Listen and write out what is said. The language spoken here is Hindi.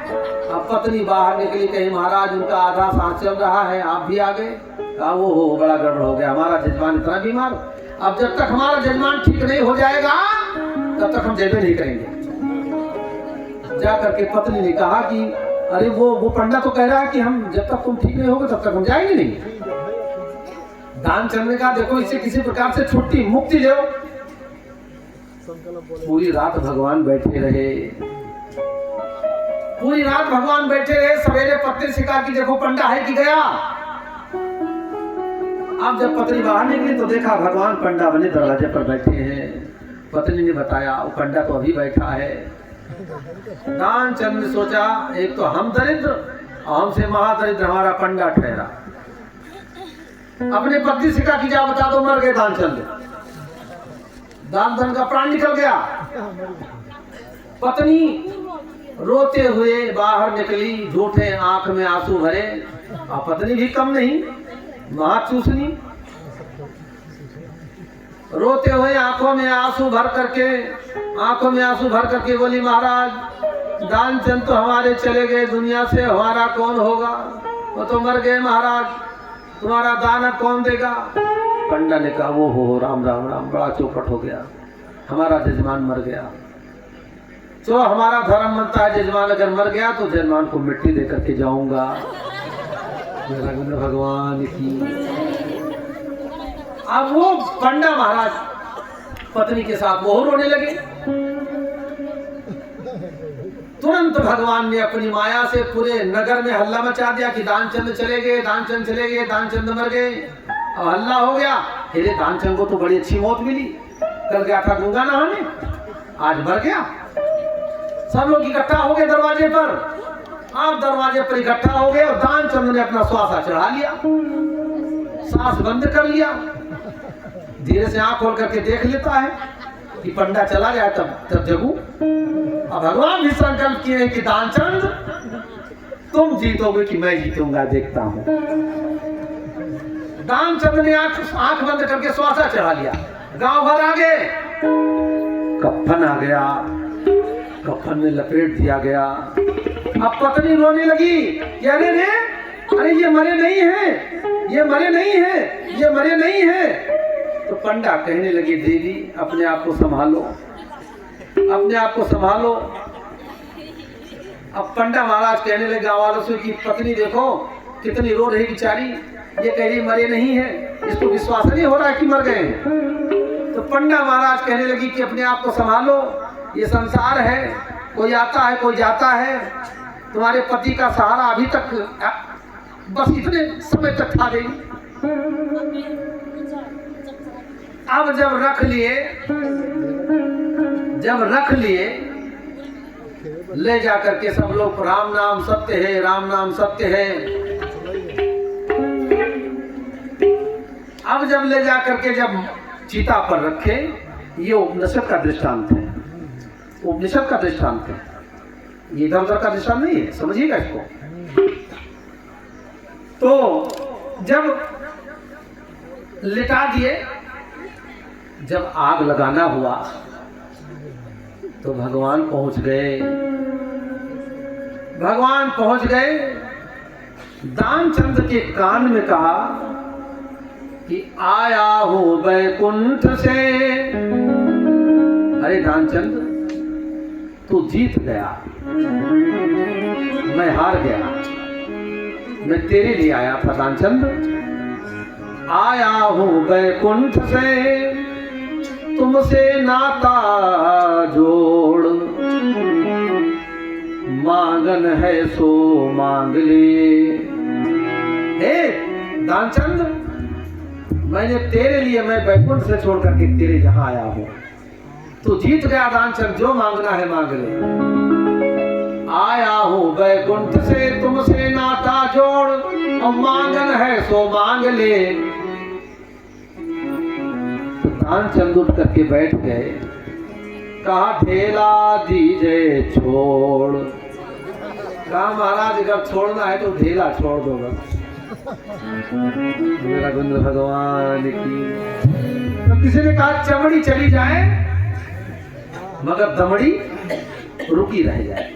अब पत्नी बाहर निकली, कहीं महाराज उनका आधा सांस चल रहा है, आप भी आ गए। कहा वो हो, बड़ा गड़बड़ हो गया, हमारा जजमान इतना बीमार। अब जब तक हमारा जजमान ठीक नहीं हो जाएगा तब तक हम जेबे नहीं करेंगे। जा करके पत्नी ने कहा कि अरे वो पंडा तो कह रहा है कि हम जब तक तुम ठीक नहीं होगे तब तक हम जाएंगे नहीं। दानचंद ने कहा देखो इससे किसी प्रकार से छुट्टी मुक्ति लो। पूरी रात भगवान बैठे रहे, पूरी रात भगवान बैठे रहे। सवेरे पत्नी से कहा कि देखो पंडा है कि गया। अब जब पत्नी बाहर निकली तो देखा भगवान पंडा बने दरवाजे पर बैठे हैं। पत्नी ने बताया वो पंडा तो अभी बैठा है। दानचंद ने सोचा एक तो हम दरिद्र और हमसे महादरिद्र हमारा पंडा ठहरा। अपने पत्नी से कहा कि जा बता दो मर गए दानचंद। दानचंद का प्राण निकल गया। पत्नी रोते हुए बाहर निकली, झूठे आंख में आंसू भरे। और पत्नी भी कम नहीं, महाचूसनी। रोते हुए आंखों में आंसू भर करके बोली महाराज दानचंद तो हमारे चले गए दुनिया से, हमारा कौन होगा? वो तो मर गए महाराज, तुम्हारा दान कौन देगा? पंडा ने कहा वो हो राम राम राम, बड़ा चौपट हो गया, हमारा जजमान मर गया। तो हमारा धर्म बनता है जजमान अगर मर गया तो जजमान को मिट्टी दे करके जाऊंगा। भगवान की। अब वो पंडा महाराज पत्नी के साथ वो रोने लगे। तुरंत भगवान ने अपनी माया से पूरे नगर में हल्ला मचा दिया कि दानचंद चले गए, दानचंद चले गए, दानचंद मर गए। अब हल्ला हो गया। अरे दानचंद को तो बड़ी अच्छी मौत मिली, कल गया था गंगा नहाने, आज मर गया। सब लोग इकट्ठा हो गए दरवाजे पर। आप दरवाजे पर इकट्ठा हो गए और दानचंद ने अपना श्वासा चढ़ा लिया, सांस बंद कर लिया। धीरे से आंख खोल करके देख लेता है कि पंडा चला गया, तब जगू। अब भगवान भी संकल्प किए हैं कि दानचंद तुम जीतोगे कि मैं जीतूंगा, देखता हूं। दानचंद ने आंख बंद करके श्वासा चढ़ा लिया। गांव भर आ गए, कफन आ गया, कफन में लपेट दिया गया। अब पत्नी रोने लगी कि अरे रे, अरे ये मरे नहीं है, ये मरे नहीं है, ये मरे नहीं है। तो पंडा कहने लगी देवी अपने आप को संभालो, अपने आप को संभालो। अब पंडा महाराज कहने लगे गाँव वालों से कि पत्नी देखो कितनी रो रही बेचारी, ये कह रही मरे नहीं है, इसको विश्वास नहीं हो रहा है कि मर गए हैं। तो पंडा महाराज कहने लगी कि अपने आप को संभालो, ये संसार है, कोई आता है कोई जाता है। तुम्हारे पति का सहारा अभी तक बस इतने समय तक था गई। अब जब रख लिए ले जा करके सब लोग राम नाम सत्य है, राम नाम सत्य है। अब जब ले जा करके जब चिता पर रखे, ये उपनिषद का दृष्टांत है, उपनिषद का दृष्टांत है, ये इधर उधर का दृष्टांत नहीं है, समझिएगा इसको। तो जब लिटा दिए, जब आग लगाना हुआ तो भगवान पहुंच गए। भगवान पहुंच गए, दानचंद के कान में कहा कि आया हूं वैकुंठ से। अरे दानचंद तू जीत गया, मैं हार गया, मैं तेरे लिए आया था दानचंद। आया हूं वैकुंठ से, तुमसे नाता जोड़, मांगन है सो मांग ले। हे दानचंद, मैंने तेरे लिए, मैं वैकुंठ से छोड़ करके तेरे यहाँ आया हूं। तू जीत गया दानचंद, जो मांगना है मांग ले। आया हूं वैकुंठ से, तुमसे नाता जोड़, और मांगन है सो मांग ले। दानचंद उठ करके बैठ गए, कहा ढेला दीजिए छोड़। कहा महाराज अगर छोड़ना है तो ढेला छोड़ दो बस। मेरा गुंद भगवान की। तो किसी ने कहा चमड़ी चली जाए मगर दमड़ी रुकी रह जाए।